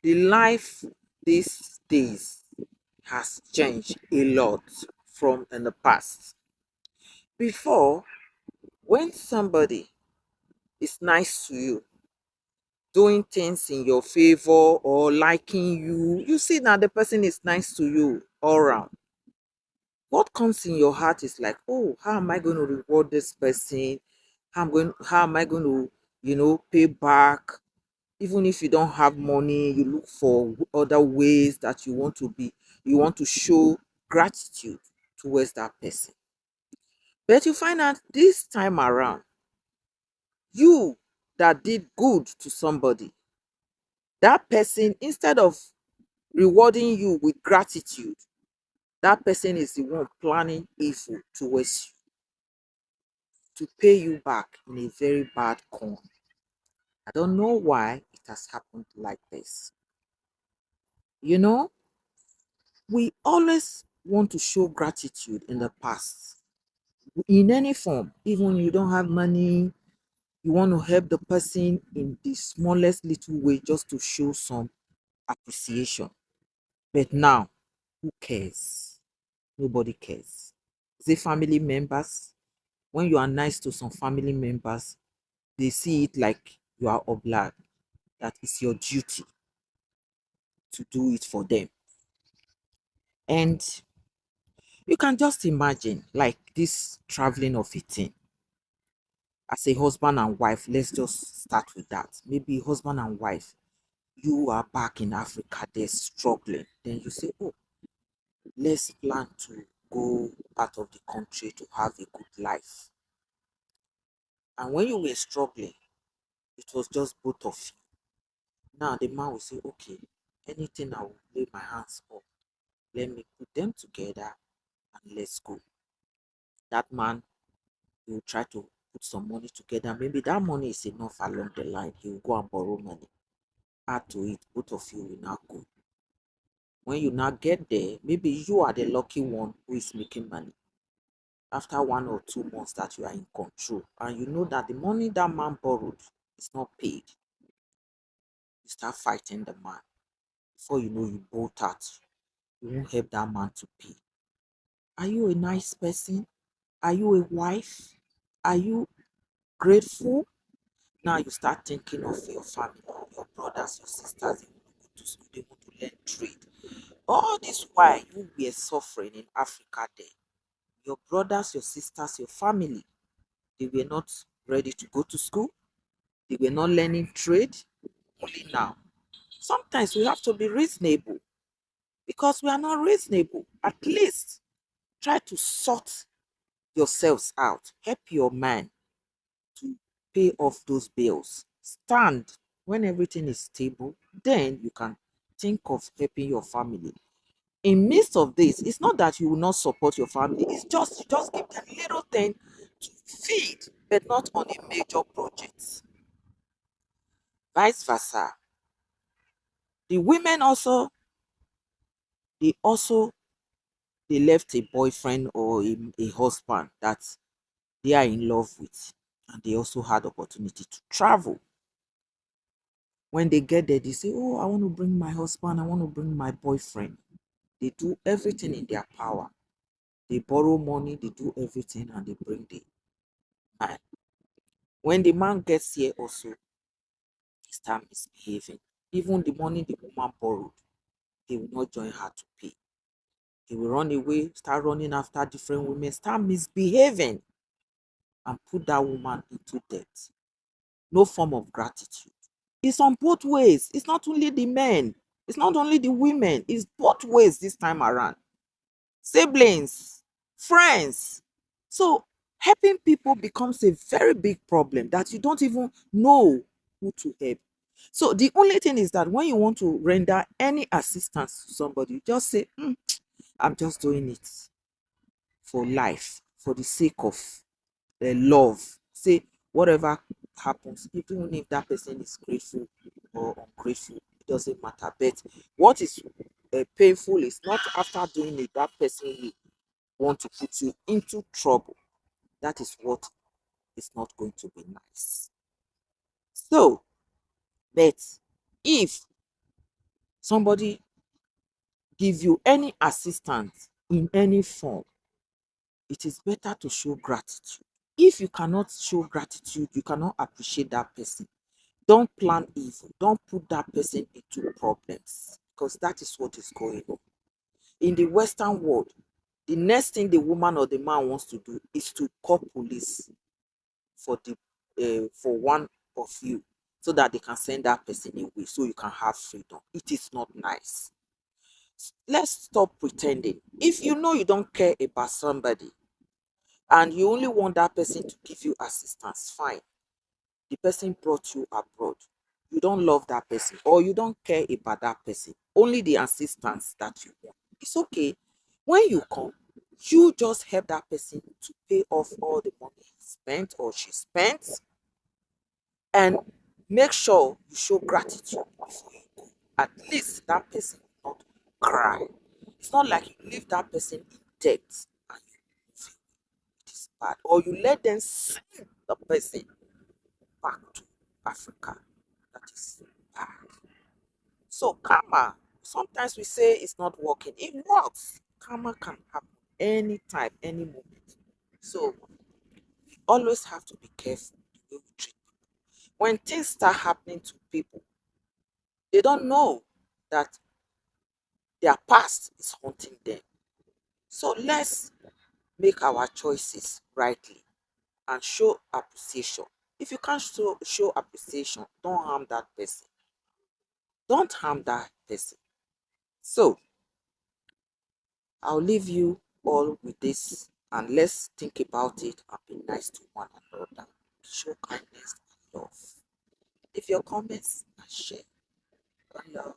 The life these days has changed a lot from in the past. Before, when somebody is nice to you, doing things in your favor or liking you, you see that the person is nice to you all around. What comes in your heart is like, oh, how am I going to reward this person? How am I going to, pay back? Even if you don't have money, you look for other ways that you want to show gratitude towards that person. But you find out this time around, you that did good to somebody, that person, instead of rewarding you with gratitude, that person is the one planning evil towards you to pay you back in a very bad coin. I don't know why it has happened like this. You know, we always want to show gratitude in the past in any form, even you don't have money, you want to help the person in the smallest little way just to show some appreciation. But now, who cares? Nobody cares. Say family members, when you are nice to some family members, they see it like you are obliged, that it's your duty to do it for them. And you can just imagine, like this traveling of a thing. As a husband and wife, let's just start with that. Maybe husband and wife, you are back in Africa, they're struggling. Then you say, oh, let's plan to go out of the country to have a good life. And when you were struggling, it was just both of you. Now the man will say, okay, anything I will lay my hands on, let me put them together and let's go. That man will try to put some money together. Maybe that money is enough along the line. He will go and borrow money. Add to it, both of you will now go. When you now get there, maybe you are the lucky one who is making money. After 1 or 2 months that you are in control, and you know that the money that man borrowed is not paid, you start fighting the man. Before you know, you bolt out. You won't help that man to pay. Are you a nice person? Are you a wife? Are you grateful? Now you start thinking of your family, your brothers, your sisters. They want to go to school, they want to learn trade. All this while you were suffering in Africa there. Your brothers, your sisters, your family, they were not ready to go to school. They were not learning trade. Only now. Sometimes we have to be reasonable because we are not reasonable. At least try to sort yourselves out. Help your man to pay off those bills. Stand when everything is stable. Then you can think of helping your family. In midst of this, it's not that you will not support your family. It's just you just give them little thing to feed, but not on a major project. Vice versa. The women also, they also they left a boyfriend or a husband that they are in love with, and they also had opportunity to travel. When they get there, they say, oh, I want to bring my husband, I want to bring my boyfriend. They do everything in their power. They borrow money, they do everything, and they bring the man. When the man gets here also, he start misbehaving. Even the money the woman borrowed, he will not join her to pay. He will run away, start running after different women, start misbehaving, and put that woman into debt. No form of gratitude. It's on both ways. It's not only the men, it's not only the women, it's both ways this time around. Siblings, friends. So helping people becomes a very big problem that you don't even know who to help. So the only thing is that when you want to render any assistance to somebody, you just say, "Hmm, I'm just doing it for life, for the sake of love." Say whatever happens, even if that person is grateful or ungrateful, it doesn't matter. But what is painful is not after doing it, that person will want to put you into trouble. That is what is not going to be nice. So, but if somebody give you any assistance in any form, it is better to show gratitude. If you cannot show gratitude, you cannot appreciate that person. Don't plan evil. Don't put that person into problems because that is what is going on. In the Western world, the next thing the woman or the man wants to do is to call police for the for one of you so that they can send that person away so you can have freedom. It is not nice. Let's stop pretending. If you know you don't care about somebody and you only want that person to give you assistance, fine. The person brought you abroad. You don't love that person or you don't care about that person. Only the assistance that you want. It's okay. When you come, you just help that person to pay off all the money he spent or she spent, and make sure you show gratitude before you go. At least that person will not cry. It's not like you leave that person in debt and you feel it is bad, or you let them send the person back to Africa. That is bad. So karma, sometimes we say it's not working. It works. Karma can happen anytime, any moment. So we always have to be careful the way we treat people. When things start happening to people, they don't know that their past is haunting them. So let's make our choices rightly and show appreciation. If you can't show appreciation, don't harm that person. Don't harm that person. So I'll leave you all with this and let's think about it and be nice to one another. Show kindness and love. Leave your comments and share. Love.